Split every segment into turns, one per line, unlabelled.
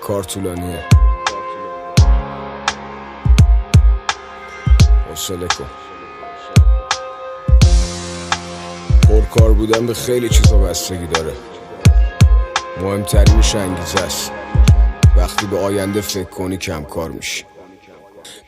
کار طولانیه، حوصله کن. پرکار بودن به خیلی چیزا بستگی داره، مهمترینش انگیزه است. وقتی به آینده فکر کنی کم کار میشی.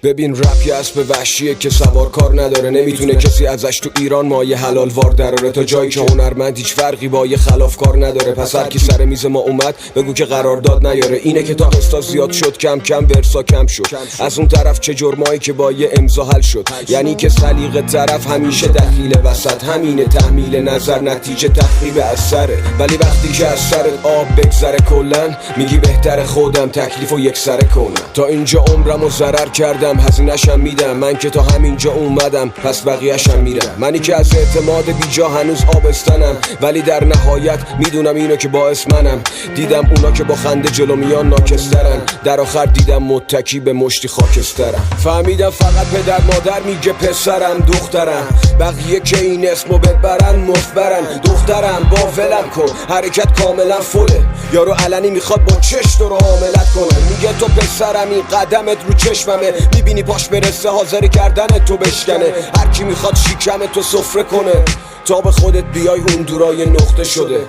ببین رپ یه اسب وحشیه که سوار کار نداره، نمیتونه کسی ازش تو ایران مایه حلال وار دراره. تا جایی که هنرمند هیچ فرقی با یه خلاف کار نداره. پس هر کی سر میز ما اومد بگو که قرارداد نیاره. اینه که تا قسطا زیاد شد کم کم ورسا کم شد. از اون طرف چه جرمایی که با یه امضا حل شد. یعنی که سلیقه طرف همیشه دخیل وسط، همینه تحمیل نظر نتیجه تخریب اثره. ولی وقتی که از سرت آب بگذره کلن میگی بهتر خودم تکلیفو یک سره کنم. تا اینجا عمرمو ضرر کردم، هزینه‌شم میدم. من که تا همینجا اومدم پس بقیه‌شم میرم. منی که از اعتماد بیجا هنوز آبستنم، ولی در نهایت میدونم اینو که باعث منم. دیدم اونا که با خنده جلو میان ناکس‌ترن، در آخر دیدم متکی به مشتی خاکسترم. فهمیدم فقط پدر مادر میگه پسرم دخترم، بقیه که این اسمو ببرن مفبرن. دخترم با ولم کن، حرکت کاملا فله. یارو علنی میخواد با چش تو رو حاملت کنه. میگه تو پسرمی قدمت رو چشممه، میبینی پاش برسه حاضر کردن تو بشکنه. هر کی میخواد شیکم تو سفره کنه، تا به خودت بیای اون دورای نقطه شده.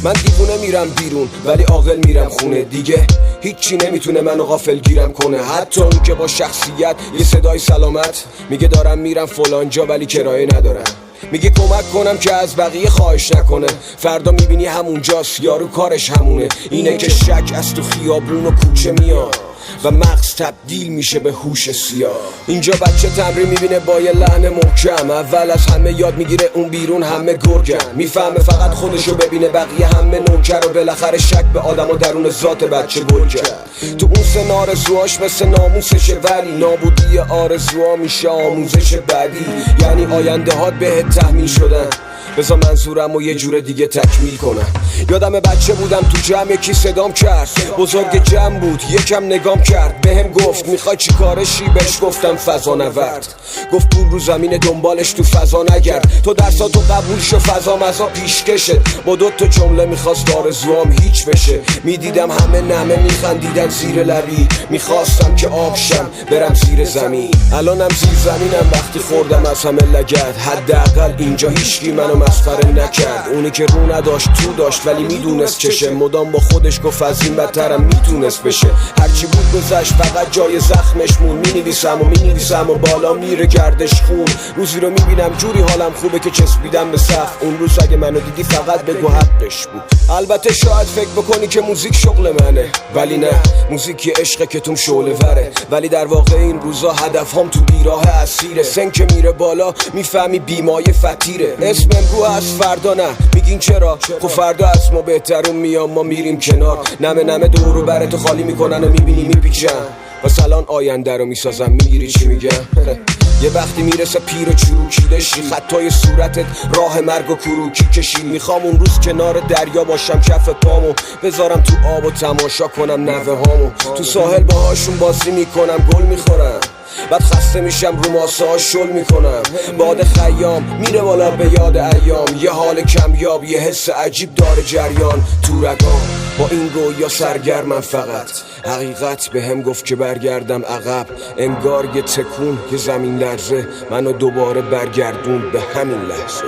من دیوونه میرم بیرون ولی عاقل میرم خونه. دیگه هیچی نمیتونه منو غافل گیرم کنه. حتی اون که با شخصیت یه صدای سلامت میگه دارم میرم فلان جا ولی کرایه ندارم. میگه کمک کنم که از بقیه خواهش نکنه. فردا میبینی همونجاست، یارو کارش همونه. اینه که شک از تو خیابون و کوچه میاد و مغز تبدیل میشه به هوش سیاه. اینجا بچه تمرین میبینه با یه لحن محکم، اول از همه یاد میگیره اون بیرون همه گرگن. میفهمه فقط خودشو ببینه بقیه همه نوکر، و بالاخره شک به آدم و درون ذات بچه گل کرد. تو اون سن آرزوهاش مثل ناموسشه، ولی نابودی آرزوها میشه آموزش بعدی. یعنی آینده هات بهت تحمیل شدن، بذار منظورم و یه جور دیگه تکمیل کنم. یادم بچه بودم تو جمع یکی صدام کرد، بزرگ جمع بود یکم نگام کرد. بهم گفت میخوای چی کارشی؟ بهش گفتم فضا نورد. گفت پول رو زمین دنبالش تو فضا نگرد. تو درساتو قبول شو فضا مزا پیشکشه. با دو تا جمله میخواست آرزوام هیچ بشه. میدیدم همه نمه میخندیدن زیر لبی، میخواستم که آبشم برم زیر زمین. الانم زیر زمینم وقتی خوردم از همه لگد. حداقل اینجا هیچکی منو مسخره نکرد. اونی که رو نداشت تو داشت ولی میدونست چشه. مدام با خودش گفت از این بدترم میتونست بشه. هرچی بود گذشت فقط جای زخمش مون. مینویسم و بالا میره گردش خون. روزی رو میبینم جوری حالم خوبه که چسبیدم به سقف. اون روز اگه منو دیدی فقط بگو حقش بود. البته شاید فکر بکنی که موزیک شغل منه، ولی نه، موزیک یه عشقه که توم شعله وره. ولی در واقع این روزا هدفهام تو بیراه اسیره. سن که میره بالا میفهمی بیمایه فتیره. اسم امرو از فردا نه، میگین چرا؟ خب فردا از ما بهترون میام، ما میریم کنار. نمه دورو براتو خالی میکنن و میبینی میپیچن. پس الان آینده رو میسازم، میگیری چی میگم؟ یه وقتی میرسه پیر و چروکیده شی، خطای صورتت راه مرگ و کروکی کشی. میخوام اون روز کنار دریا باشم، کف پامو بذارم تو آب و تماشا کنم نوه هامو. تو ساحل باهاشون بازی میکنم، گل میخورم، بعد خسته میشم رو ماسه ها شل میکنم. باد خیام میره بالا به یاد ایام، یه حال کمیاب، یه حس عجیب داره جریان تو رگام. با این گویا سرگرمم فقط، حقیقت به هم گفت که برگردم عقب. انگار یه تکون، یه زمین لرزه منو دوباره برگردون به همین لحظه.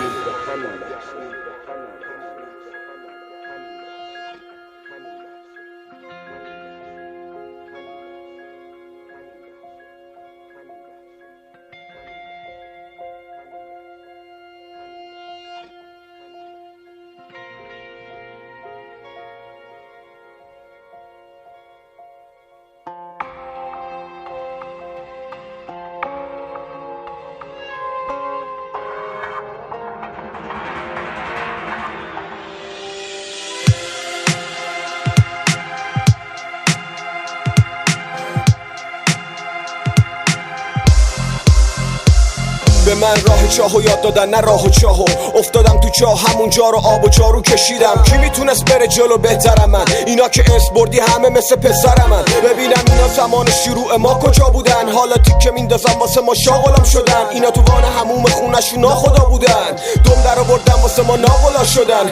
به من راه چاهو یاد دادن نه راه و چاهو. افتادم تو چاه همونجا رو آب و جارو کشیدم. کی میتونست بره جلو بهترم من؟ اینا که اسم بردی همه مثل پسرم من. ببینم اینا زمان شروع ما کجا بودن؟ حالا تیکه میندازم واسه ما شاغلم شدن. اینا تو وان هموم خونشون ناخدا بودن. دم در آوردن واسه ما ناغلا شدن.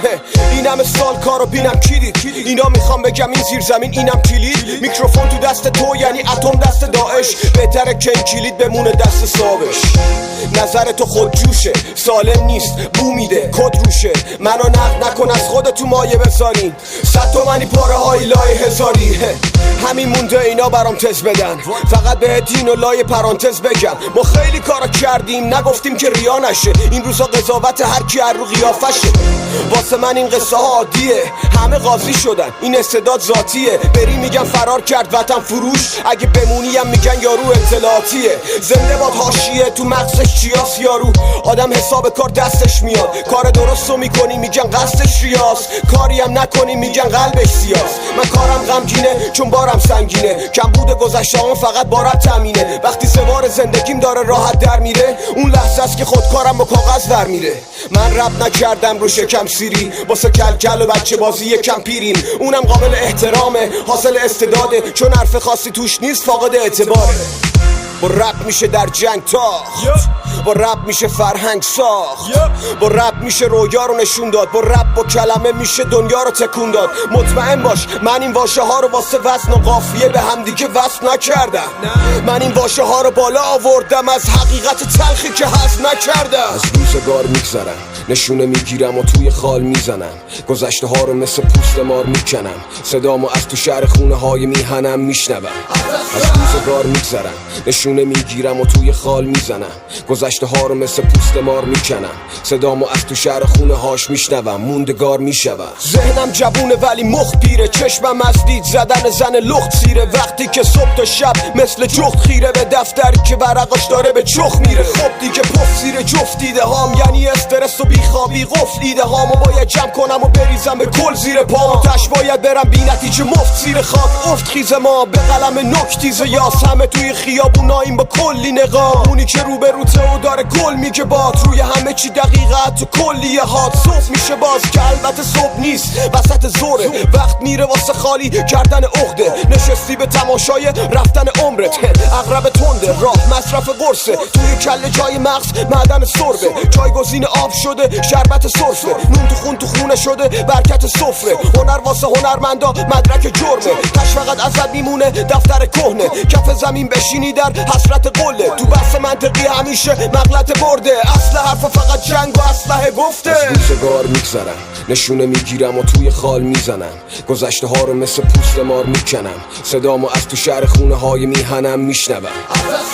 این همه سال کارو بینم کی دید؟ اینا میخوام بگم این زیر زمین اینم کلید. میکروفون تو دست تو یعنی اتم دست داعش. بهتره که این کلید بمونه دست صابش. نظر تو خود جوشه، سالم نیست، بو میده، کد روشه. منو نقد نکن از خودت تو مایه بذارین. 100 تومنی پاره های لای هزاری. همین مونده اینا برام تز بدن. فقط به دین و لای پرانتز بگم ما خیلی کارا کردیم نگفتیم که ریا نشه. این روزا قضاوت هر کی هر رو قیافشه. واسه من این قصه ها عادیه. همه قاضی شدن این استعداد ذاتیه. بری میگن فرار کرد وطن فروش. اگه بمونیم میگن یارو اطلاعاتیه. زنده باد حاشیه تو مغزش چیاس یارو. آدم حساب کار دستش میاد. کار درستو میکنی میگن قصدش ریاض. کاری هم نکنی میگن قلبش سیاس. من کارم غمگینه چون بارم سنگینه. کم بوده گذشته‌ام فقط بارم تامینه. وقتی سوار زندگیم داره راحت در میره اون لحظه است که خودکارم با کاغذ در میره. من رپ نکردم رو شکم سیری واسه کلکل و بچه بازی یکم پیریم. اونم قابل احترامه حاصل استعداده. چون حرف خاصی توش نیست فاقد اعتباره. با رپ میشه در جنگ تاخت. با رپ میشه فرهنگ ساخت. با رپ میشه رویا رو نشون داد. با رپ با کلمه میشه دنیا رو تکون داد. مطمئن باش من این واژه ها رو واسه وزن و قافیه به هم دیگه وصل نکردم. من این واژه ها رو بالا آوردم از حقیقت تلخی که هضم نکردم. از روزگار میگذرم نشونه میگیرم و توی خال میزنم. گذشته ها رو مثل پوست مار میکنم. صدامو از تو شهر خونه های میهنم میشنوم. از روزگار میگذرم نشونه میگیرم و توی خال میزنم. گذشته ها رو مثل پوست مار میکنم. صدامو از تو شهر خونه هاش میشنوم. موندگار میشوم. ذهنم جوونه ولی مخ پیره. چشمم از دید زدن زن لخت سیره. وقتی که صبح تا شب مثل جخت خیره به دفتری که ورقاش داره به چخ میره. خب دیگه پف زیر جفت دیده هام یعنی استرس و بیخوابی قفل دیده هامو باید جمع کنم و بریزم به کل زیر پام. تش باید برم بی نتیجه مفت زیر خاک. افت خیز ما به قلم نکتیز یاس. همه توی خیابوناییم با کلی نقاب. اونی که رو به روته و داره گل میگه باد. روی همه چی دقیقه تو کلیه هات. صبح میشه باز که البته صبح نیست وسط زوره. وقت میره واسه خالی کردن عقده. نشستی به تماشای رفتن عمرت. اغرب تنده راه مصرف قرصه. توی کله جای مغز معدن سربه. جایگزین آب شده شربت سرفه. نون تو خون تو خونه شده برکت سفره. هنر واسه هنرمندا مدرک جرمه. تش فقط ازت میمونه دفتر کهنه. کف زمین بشینی در حسرت قله. تو بحث منطقی همیشه مغلط برده. اصل حرف فقط جنگ و اسلحه گفته. از روزگار میگذرم نشونه میگیرم و توی خال میزنم. گذشته ها رو مثل پوست مار میکنم. صدامو از تو شهر خونه های میهنم میشنوم.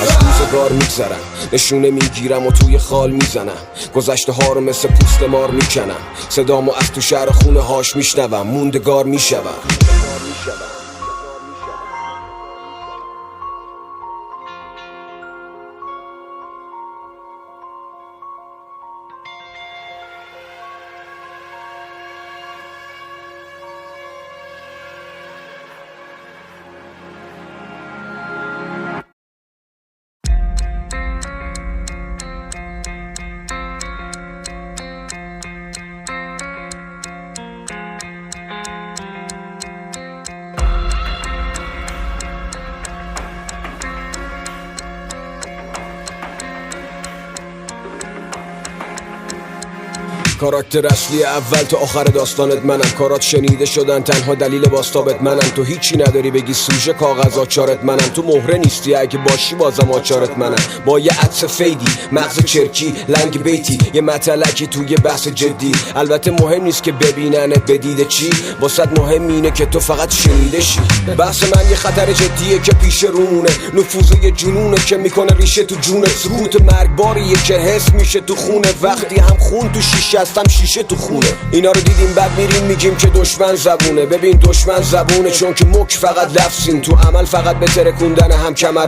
از روزگار میگذرم نشونه میگیرم و توی خال میزنم. گذشته ها رو مثل پوست مار میکنم. صدامو از تو شهر خونه هاش میشنوم. موندگار میشوم. کاراکتر اصلی اول تا آخر داستانت منم. کارات شنیده شدن تنها دلیل باستابت منم. تو هیچی نداری بگی سوژه کاغذ آچارت منم. تو مهره نیستی اگه باشی بازم آچارت منم. با یه عطس فیدی مغز چرکی لنگ بیتی یه مطلقی توی بحث جدی. البته مهم نیست که ببیننت بدیده چی. واسط مهم اینه که تو فقط شنیده شی. بحث من یه خطر جدیه که پیش رومونه. نفوذ یه جنونه که میکنه ریشه تو جونه. سکوت مرگباریه که حس میشه تو خونه. وقتی هم خون تو شیشه هستم شیشه تو خونه. اینا رو دیدیم بعد میریم میگیم که دشمن زبونه. ببین دشمن زبونه چون که مک فقط لفظین. تو عمل فقط به ترکوندن هم کمر